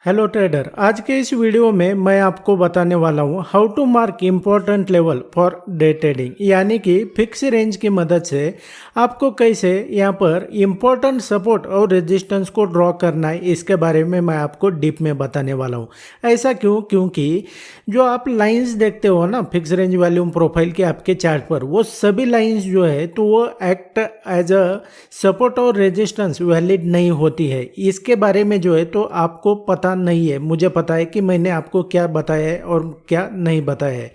Hello trader, आज के इस वीडियो में मैं आपको बताने वाला हूँ how to mark important level for day trading, यानी कि फिक्स रेंज की मदद से आपको कैसे यहाँ पर इम्पोर्टेंट सपोर्ट और रेजिस्टेंस को ड्रॉ करना है। इसके बारे में मैं आपको डीप में बताने वाला हूँ। ऐसा क्यों? क्योंकि जो आप लाइंस देखते हो ना फिक्स रेंज वॉल्यूम प्रोफाइल के आपके चार्ट पर, वो सभी लाइंस जो है तो वो एक्ट एज अ सपोर्ट और रेजिस्टेंस वैलिड नहीं होती है। इसके बारे में जो है तो आपको पता नहीं है। मुझे पता है कि मैंने आपको क्या बताया है और क्या नहीं बताया है,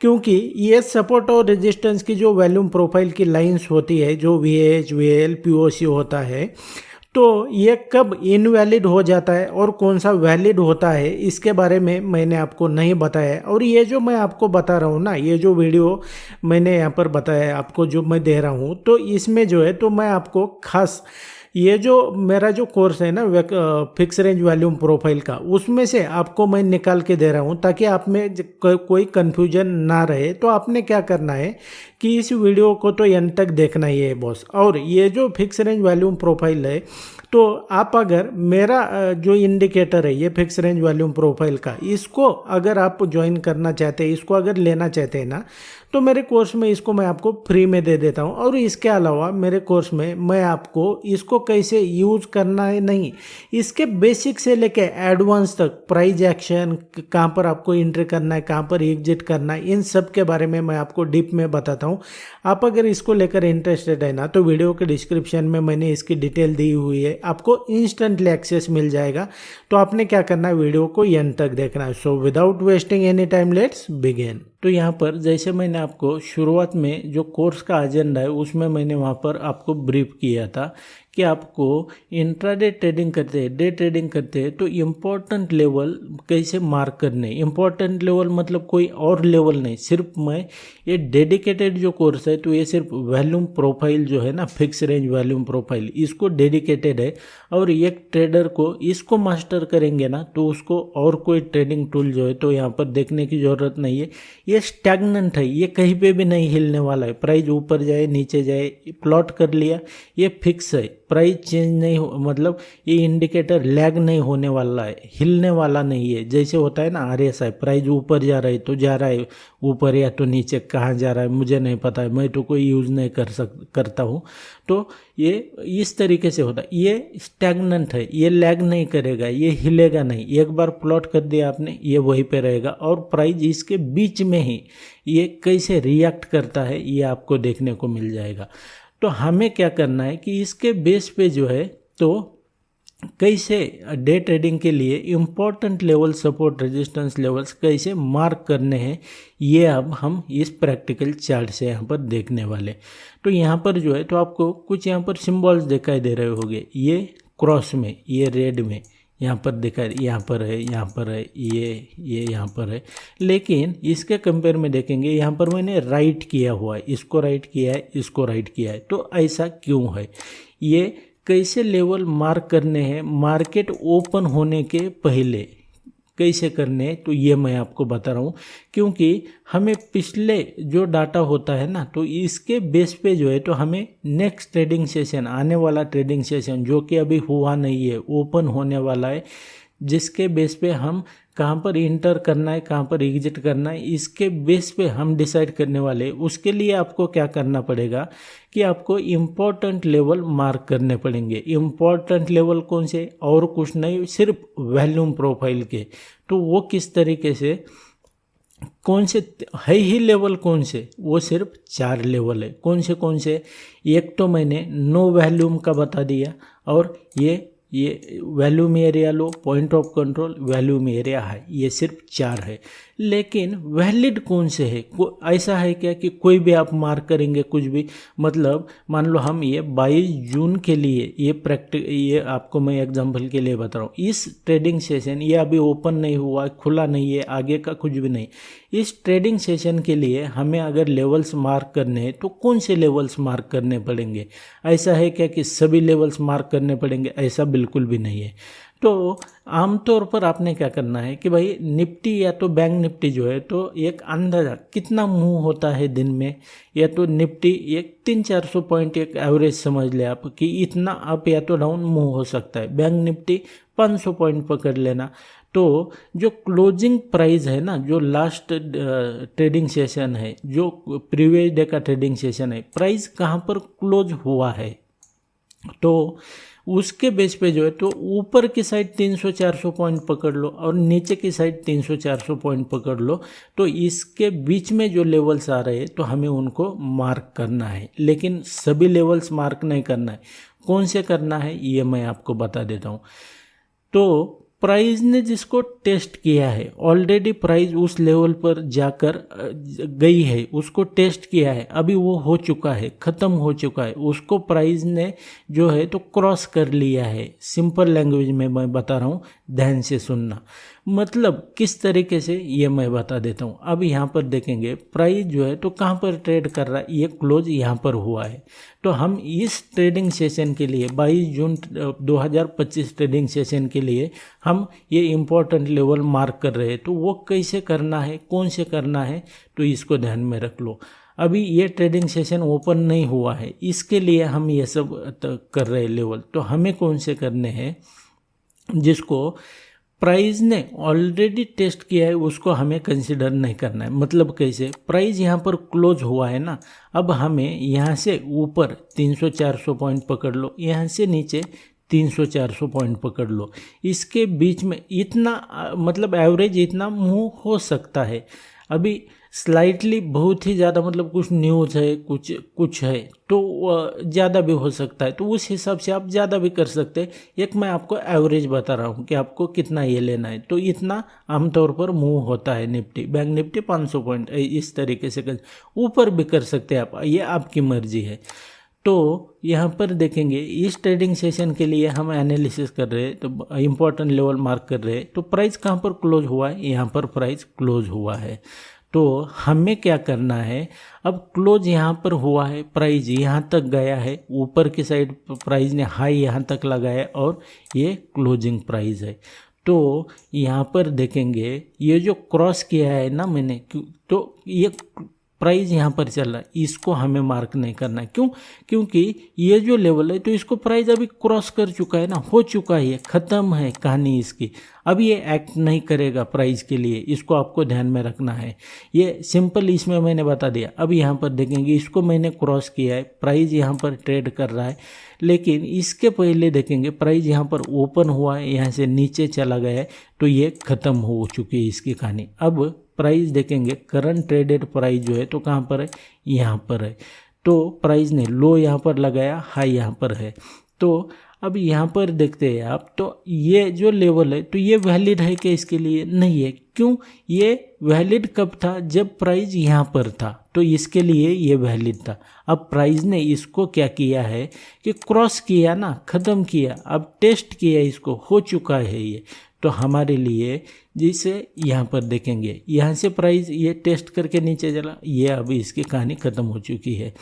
क्योंकि ये सपोर्ट और रेजिस्टेंस की जो वॉल्यूम प्रोफाइल की लाइंस होती है, जो VH, VL, POC होता है, तो ये कब इनवैलिड हो जाता है और कौन सा वैलिड होता है, इसके बारे में मैंने आपको नहीं बताया है। और ये जो मैं आपको बता रहा हूँ ना, ये जो वीडियो मैंने यहाँ पर बताया है आपको, जो मैं दे रहा हूँ, तो इसमें जो है तो मैं आपको खास ये जो मेरा जो कोर्स है ना फिक्स रेंज वॉल्यूम प्रोफाइल का, उसमें से आपको मैं निकाल के दे रहा हूँ ताकि आप में कोई कन्फ्यूजन ना रहे। तो आपने क्या करना है कि इस वीडियो को तो एंड तक देखना ही है बॉस। और ये जो फिक्स रेंज वॉल्यूम प्रोफाइल है, तो आप अगर मेरा जो इंडिकेटर है ये फिक्स रेंज वॉल्यूम प्रोफाइल का, इसको अगर आप ज्वाइन करना चाहते हैं, इसको अगर लेना चाहते हैं ना, तो मेरे कोर्स में इसको मैं आपको फ्री में दे देता हूँ। और इसके अलावा मेरे कोर्स में मैं आपको इसको कैसे यूज़ करना है, नहीं, इसके बेसिक से लेके एडवांस तक, प्राइस एक्शन, कहाँ पर आपको एंट्री करना है, कहाँ पर एग्जिट करना है, इन सब के बारे में मैं आपको डीप में बताता हूँ। आप अगर इसको लेकर इंटरेस्टेड है ना, तो वीडियो के डिस्क्रिप्शन में मैंने इसकी डिटेल दी हुई है, आपको इंस्टेंटली एक्सेस मिल जाएगा। तो आपने क्या करना है, वीडियो को एंड तक देखना है। So without wasting any time, let's begin. तो यहाँ पर जैसे मैंने आपको शुरुआत में जो कोर्स का एजेंडा है उसमें मैंने वहाँ पर आपको ब्रीफ किया था कि आपको इंट्राडे ट्रेडिंग करते हैं, डे ट्रेडिंग करते हैं, तो इम्पोर्टेंट लेवल कैसे मार्क करने। इम्पोर्टेंट लेवल मतलब कोई और लेवल नहीं, सिर्फ मैं ये डेडिकेटेड जो कोर्स है, तो ये सिर्फ वॉल्यूम प्रोफाइल जो है ना, फिक्स रेंज वॉल्यूम प्रोफाइल, इसको डेडिकेटेड है। और एक ट्रेडर को इसको मास्टर करेंगे ना, तो उसको और कोई ट्रेडिंग टूल जो है तो यहाँ पर देखने की ज़रूरत नहीं है। ये स्टैग्नेंट है, ये कहीं पे भी नहीं हिलने वाला है। प्राइस ऊपर जाए नीचे जाए, प्लॉट कर लिया, ये फिक्स है। प्राइस चेंज नहीं हो, मतलब ये इंडिकेटर लैग नहीं होने वाला है, हिलने वाला नहीं है। जैसे होता है ना RSI, प्राइस ऊपर जा रहा है तो जा रहा है ऊपर, या तो नीचे, कहाँ जा रहा है मुझे नहीं पता है, मैं तो कोई यूज़ नहीं करता हूँ। तो ये इस तरीके से होता है, ये स्टैग्नेंट है, ये लैग नहीं करेगा, ये हिलेगा नहीं। एक बार प्लॉट कर दिया आपने, ये वहीं पे रहेगा। और प्राइस इसके बीच में ही ये कैसे रिएक्ट करता है, ये आपको देखने को मिल जाएगा। तो हमें क्या करना है कि इसके बेस पे जो है तो कैसे डे ट्रेडिंग के लिए important level, support, resistance levels कैसे मार्क करने हैं, ये अब हम इस प्रैक्टिकल चार्ट से यहाँ पर देखने वाले। तो यहाँ पर जो है तो आपको कुछ यहाँ पर सिंबल्स दिखाई दे रहे होंगे, ये क्रॉस में, ये रेड में यहाँ पर दिखाई, यहाँ पर है, यहाँ पर है, ये यहाँ पर है। लेकिन इसके कंपेयर में देखेंगे, यहाँ पर मैंने राइट किया हुआ है, इसको राइट किया है, इसको राइट किया है। तो ऐसा क्यों है? ये कैसे लेवल मार्क करने हैं मार्केट ओपन होने के पहले, कैसे करने हैं, तो ये मैं आपको बता रहा हूँ। क्योंकि हमें पिछले जो डाटा होता है ना, तो इसके बेस पे जो है तो हमें नेक्स्ट ट्रेडिंग सेशन, आने वाला ट्रेडिंग सेशन जो कि अभी हुआ नहीं है, ओपन होने वाला है, जिसके बेस पे हम कहाँ पर इंटर करना है, कहाँ पर एग्जिट करना है, इसके बेस पे हम डिसाइड करने वाले। उसके लिए आपको क्या करना पड़ेगा कि आपको इम्पोर्टेंट लेवल मार्क करने पड़ेंगे। इम्पोर्टेंट लेवल कौन से? और कुछ नहीं, सिर्फ वॉल्यूम प्रोफाइल के। तो वो किस तरीके से, कौन से है ही लेवल, कौन से? वो सिर्फ 4 लेवल है। कौन से? एक तो मैंने नो वॉल्यूम का बता दिया, और ये volume area low, point of control, volume area high, ये सिर्फ 4 है। लेकिन वैलिड कौन से है? ऐसा है क्या कि कोई भी आप मार्क करेंगे कुछ भी? मतलब मान लो हम ये 22 जून के लिए ये आपको मैं एग्जांपल के लिए बता रहा हूँ। इस ट्रेडिंग सेशन, ये अभी ओपन नहीं हुआ, खुला नहीं है, आगे का कुछ भी नहीं। इस ट्रेडिंग सेशन के लिए हमें अगर लेवल्स मार्क करने हैं तो कौन से लेवल्स मार्क करने पड़ेंगे? ऐसा है क्या कि सभी लेवल्स मार्क करने पड़ेंगे? ऐसा बिल्कुल बिल्कुल भी नहीं है। तो आमतौर पर आपने क्या करना है कि भाई निफ्टी या तो बैंक निफ्टी जो है तो एक अंदाज़ा कितना मूव होता है दिन में, या तो निफ्टी एक 300-400 पॉइंट एक एवरेज समझ ले आप कि इतना अप या तो डाउन मूव हो सकता है। बैंक निफ्टी 500 पॉइंट पकड़ लेना। तो जो क्लोजिंग प्राइस है ना, जो लास्ट ट्रेडिंग सेशन है, जो प्रीवियस डे का ट्रेडिंग सेशन है, प्राइस कहाँ पर क्लोज हुआ है, तो उसके बेस पे जो है तो ऊपर की साइड 300-400 पॉइंट पकड़ लो और नीचे की साइड 300-400 पॉइंट पकड़ लो। तो इसके बीच में जो लेवल्स आ रहे हैं तो हमें उनको मार्क करना है, लेकिन सभी लेवल्स मार्क नहीं करना है। कौन से करना है ये मैं आपको बता देता हूँ। तो प्राइस ने जिसको टेस्ट किया है, ऑलरेडी प्राइस उस लेवल पर जाकर गई है, उसको टेस्ट किया है, अभी वो हो चुका है, ख़त्म हो चुका है, उसको प्राइस ने जो है तो क्रॉस कर लिया है। सिंपल लैंग्वेज में मैं बता रहा हूँ, ध्यान से सुनना। मतलब किस तरीके से ये मैं बता देता हूँ। अब यहाँ पर देखेंगे प्राइस जो है तो कहाँ पर ट्रेड कर रहा है, ये क्लोज यहाँ पर हुआ है। तो हम इस ट्रेडिंग सेशन के लिए 22 जून 2025 ट्रेडिंग सेशन के लिए हम ये इम्पोर्टेंट लेवल मार्क कर रहे हैं। तो वो कैसे करना है, कौन से करना है, तो इसको ध्यान में रख लो। अभी ये ट्रेडिंग सेशन ओपन नहीं हुआ है, इसके लिए हम ये सब कर रहे हैं लेवल। तो हमें कौन से करने हैं, जिसको प्राइस ने ऑलरेडी टेस्ट किया है उसको हमें कंसिडर नहीं करना है। मतलब कैसे, प्राइस यहाँ पर क्लोज हुआ है ना, अब हमें यहाँ से ऊपर 300-400 पॉइंट पकड़ लो, यहाँ से नीचे 300-400 पॉइंट पकड़ लो, इसके बीच में इतना मतलब एवरेज इतना मूव हो सकता है। अभी स्लाइटली बहुत ही ज़्यादा मतलब कुछ न्यूज़ है, कुछ है तो ज़्यादा भी हो सकता है, तो उस हिसाब से आप ज़्यादा भी कर सकते हैं। एक मैं आपको एवरेज बता रहा हूँ कि आपको कितना ये लेना है, तो इतना आमतौर पर मूव होता है निफ्टी, बैंक निफ्टी 500 पॉइंट इस तरीके से कर, ऊपर भी कर सकते हैं आप, ये आपकी मर्जी है। तो यहाँ पर देखेंगे इस ट्रेडिंग सेशन के लिए हम एनालिसिस कर रहे हैं, तो इम्पोर्टेंट लेवल मार्क कर रहे हैं। तो प्राइस कहाँ पर क्लोज हुआ है, यहाँ पर प्राइस क्लोज हुआ है। तो हमें क्या करना है, अब क्लोज यहाँ पर हुआ है, प्राइस यहाँ तक गया है, ऊपर की साइड प्राइस ने हाई यहाँ तक लगाया और ये क्लोजिंग प्राइस है। तो यहाँ पर देखेंगे ये जो क्रॉस किया है ना मैंने, तो ये प्राइस यहाँ पर चल रहा है, इसको हमें मार्क नहीं करना है। क्यों? क्योंकि ये जो लेवल है तो इसको प्राइस अभी क्रॉस कर चुका है ना, हो चुका है, ख़त्म है कहानी इसकी। अब ये एक्ट नहीं करेगा प्राइस के लिए, इसको आपको ध्यान में रखना है। ये सिंपल इसमें मैंने बता दिया। अब यहाँ पर देखेंगे इसको मैंने क्रॉस किया है, प्राइस यहाँ पर ट्रेड कर रहा है, लेकिन इसके पहले देखेंगे प्राइस यहाँ पर ओपन हुआ है, यहाँ से नीचे चला गया है, तो ये ख़त्म हो चुकी है इसकी कहानी। अब प्राइस देखेंगे, करंट ट्रेडेड प्राइस जो है तो कहाँ पर है, यहाँ पर है। तो प्राइस ने लो यहाँ पर लगाया, हाई यहाँ पर है। तो अब यहाँ पर देखते हैं आप, तो ये जो लेवल है तो ये वैलिड है कि इसके लिए नहीं है। क्यों? ये वैलिड कब था, जब प्राइस यहाँ पर था, तो इसके लिए ये वैलिड था। अब प्राइस ने इसको क्या किया है कि क्रॉस किया ना, ख़त्म किया, अब टेस्ट किया, इसको हो चुका है ये। तो हमारे लिए जिसे यहाँ पर देखेंगे, यहाँ से प्राइस ये टेस्ट करके नीचे चला, ये अभी इसकी कहानी ख़त्म हो चुकी है।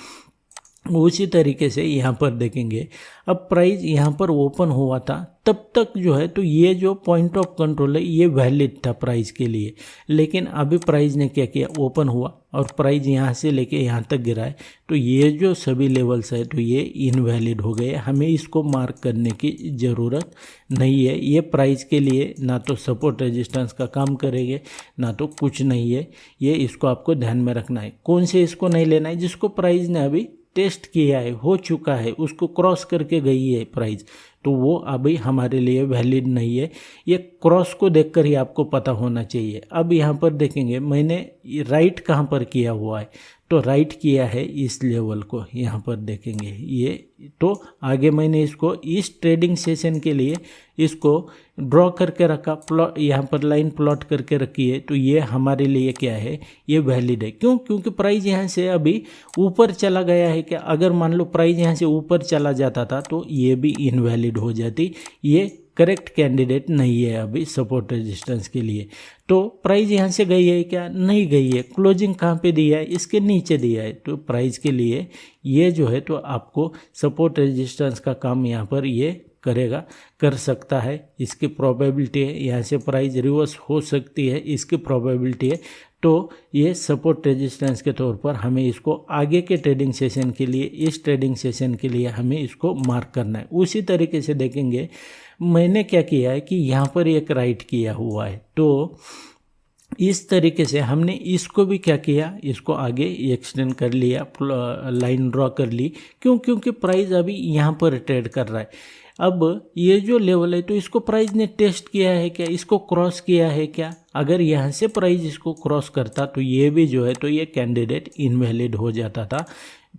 उसी तरीके से यहाँ पर देखेंगे, अब प्राइस यहाँ पर ओपन हुआ था, तब तक जो है तो ये जो पॉइंट ऑफ कंट्रोल है ये वैलिड था प्राइस के लिए। लेकिन अभी प्राइस ने क्या किया, ओपन हुआ और प्राइस यहाँ से लेके यहाँ तक गिरा है, तो ये जो सभी लेवल्स है तो ये इनवैलिड हो गए। हमें इसको मार्क करने की ज़रूरत नहीं है। ये प्राइस के लिए ना तो सपोर्ट रेजिस्टेंस का काम करेंगे, ना तो कुछ नहीं है। ये इसको आपको ध्यान में रखना है। कौन से इसको नहीं लेना है, जिसको प्राइस ने अभी टेस्ट किया है, हो चुका है, उसको क्रॉस करके गई है प्राइस, तो वो अभी हमारे लिए वैलिड नहीं है। ये क्रॉस को देखकर ही आपको पता होना चाहिए। अब यहाँ पर देखेंगे मैंने राइट कहाँ पर किया हुआ है, तो राइट किया है इस लेवल को, यहाँ पर देखेंगे ये। तो आगे मैंने इसको इस ट्रेडिंग सेशन के लिए इसको ड्रॉ करके रखा, प्लॉट यहाँ पर लाइन प्लॉट करके रखी है, तो ये हमारे लिए क्या है, ये वैलिड है। क्यों? क्योंकि प्राइस यहाँ से अभी ऊपर चला गया है। क्या अगर मान लो प्राइस यहाँ से ऊपर चला जाता था तो ये भी इनवैलिड हो जाती, ये करेक्ट कैंडिडेट नहीं है अभी सपोर्ट रेजिस्टेंस के लिए। तो प्राइस यहाँ से गई है क्या, नहीं गई है। क्लोजिंग कहाँ पे दिया है, इसके नीचे दिया है। तो प्राइस के लिए ये जो है तो आपको सपोर्ट रेजिस्टेंस का काम यहाँ पर ये कर सकता है, इसकी प्रोबेबिलिटी है। यहाँ से प्राइस रिवर्स हो सकती है, इसकी प्रोबेबिलिटी है। तो ये सपोर्ट रेजिस्टेंस के तौर पर हमें इसको आगे के ट्रेडिंग सेशन के लिए, इस ट्रेडिंग सेशन के लिए हमें इसको मार्क करना है। उसी तरीके से देखेंगे मैंने क्या किया है कि यहाँ पर एक राइट किया हुआ है, तो इस तरीके से हमने इसको भी क्या किया, इसको आगे एक्सटेंड कर लिया, लाइन ड्रॉ कर ली। क्योंकि प्राइस अभी यहाँ पर ट्रेड कर रहा है। अब ये जो लेवल है तो इसको प्राइस ने टेस्ट किया है क्या, इसको क्रॉस किया है क्या? अगर यहाँ से प्राइस इसको क्रॉस करता तो ये भी जो है तो ये कैंडिडेट इनवैलिड हो जाता था।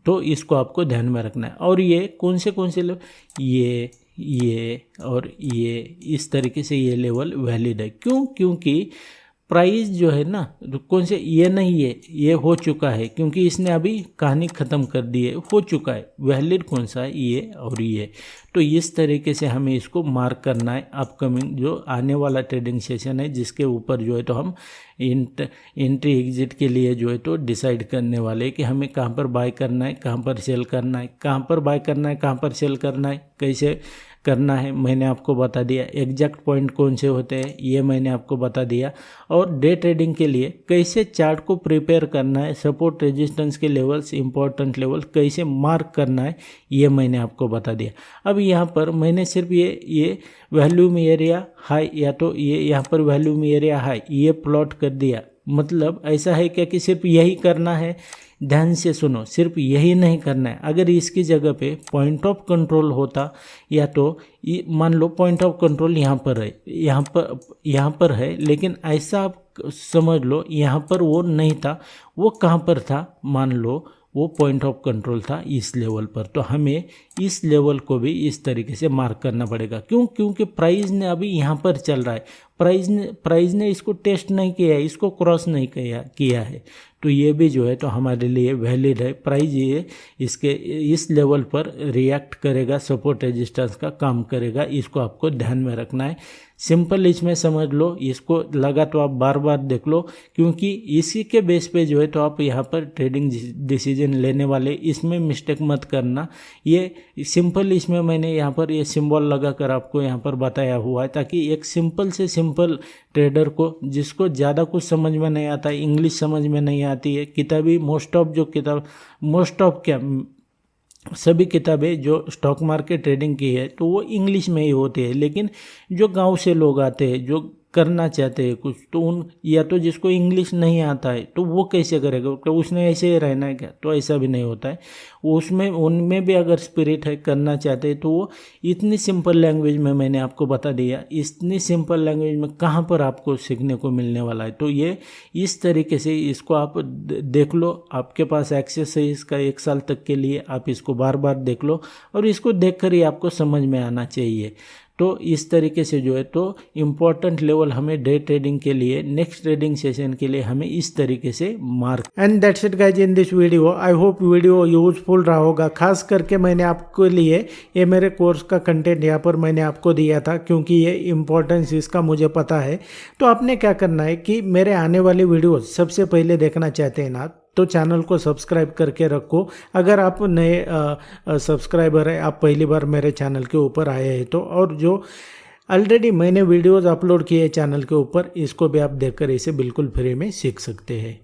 तो इसको आपको ध्यान में रखना है। और ये कौन से लेवल, ये और ये, इस तरीके से ये लेवल वैलिड है। क्योंकि प्राइस जो है ना, कौन से, ये नहीं है, ये हो चुका है, क्योंकि इसने अभी कहानी ख़त्म कर दी है, हो चुका है। वैलिड कौन सा है, ये और ये। तो इस तरीके से हमें इसको मार्क करना है। अपकमिंग जो आने वाला ट्रेडिंग सेशन है जिसके ऊपर जो है तो हम एंट्री एग्जिट के लिए जो है तो डिसाइड करने वाले हैं कि हमें कहाँ पर बाय करना है, कहाँ पर सेल करना है, कहाँ पर बाय करना है, कहाँ पर सेल करना है, कैसे करना है, मैंने आपको बता दिया। एग्जैक्ट पॉइंट कौन से होते हैं ये मैंने आपको बता दिया। और डे ट्रेडिंग के लिए कैसे चार्ट को प्रिपेयर करना है, सपोर्ट रेजिस्टेंस के लेवल्स, इंपॉर्टेंट लेवल कैसे मार्क करना है, ये मैंने आपको बता दिया। अब यहाँ पर मैंने सिर्फ ये वैल्यूम एरिया हाई, या तो ये यहाँ पर वैल्यूम एरिया हाई ये प्लॉट कर दिया। मतलब ऐसा है क्या कि सिर्फ यही करना है? ध्यान से सुनो, सिर्फ यही नहीं करना है। अगर इसकी जगह पे पॉइंट ऑफ कंट्रोल होता, या तो मान लो पॉइंट ऑफ कंट्रोल यहाँ पर है, यहाँ पर है, लेकिन ऐसा आप समझ लो यहाँ पर वो नहीं था। वो कहाँ पर था? मान लो वो पॉइंट ऑफ कंट्रोल था इस लेवल पर। तो हमें इस लेवल को भी इस तरीके से मार्क करना पड़ेगा। क्योंकि प्राइस ने अभी यहाँ पर चल रहा है, प्राइस ने इसको टेस्ट नहीं किया है, इसको क्रॉस नहीं किया है। तो ये भी जो है तो हमारे लिए वैलिड है। प्राइस ये इस लेवल पर रिएक्ट करेगा, सपोर्ट रेजिस्टेंस का काम करेगा। इसको आपको ध्यान में रखना है। सिंपल इसमें समझ लो, इसको लगा तो आप बार बार देख लो, क्योंकि इसी के बेस पे जो है तो आप यहाँ पर ट्रेडिंग डिसीजन लेने वाले, इसमें मिस्टेक मत करना। ये सिंपल, इसमें मैंने यहाँ पर ये सिंबल लगा कर आपको यहाँ पर बताया हुआ है, ताकि एक सिंपल से सिंपल ट्रेडर को, जिसको ज़्यादा कुछ समझ में नहीं आता, इंग्लिश समझ में नहीं आती है, किताबी सभी किताबें जो स्टॉक मार्केट ट्रेडिंग की है तो वो इंग्लिश में ही होती है। लेकिन जो गांव से लोग आते हैं, जो करना चाहते हैं कुछ, तो या तो जिसको इंग्लिश नहीं आता है तो वो कैसे करेगा? तो उसने ऐसे ही रहना है क्या? तो ऐसा भी नहीं होता है। उनमें भी अगर स्पिरिट है, करना चाहते हैं, तो वो इतनी सिंपल लैंग्वेज में मैंने आपको बता दिया। इतनी सिंपल लैंग्वेज में कहाँ पर आपको सीखने को मिलने वाला है? तो ये इस तरीके से इसको आप देख लो। आपके पास एक्सेस है इसका 1 साल तक के लिए, आप इसको बार बार देख लो, और इसको देख कर ही आपको समझ में आना चाहिए। तो इस तरीके से जो है तो इम्पोर्टेंट लेवल हमें डे ट्रेडिंग के लिए, नेक्स्ट ट्रेडिंग सेशन के लिए हमें इस तरीके से mark. And that's it guys in this video. I hope video useful रहा होगा। खास करके मैंने आपके लिए ये मेरे कोर्स का कंटेंट यहाँ पर मैंने आपको दिया था, क्योंकि ये इम्पोर्टेंस इसका मुझे पता है। तो आपने क्या करना है कि मेरे आने वाली वीडियो सबसे पहले देखना चाहते हैं ना, तो चैनल को सब्सक्राइब करके रखो। अगर आप नए सब्सक्राइबर है, आप पहली बार मेरे चैनल के ऊपर आए हैं तो, और जो ऑलरेडी मैंने वीडियोस अपलोड किए चैनल के ऊपर, इसको भी आप देखकर इसे बिल्कुल फ्री में सीख सकते हैं।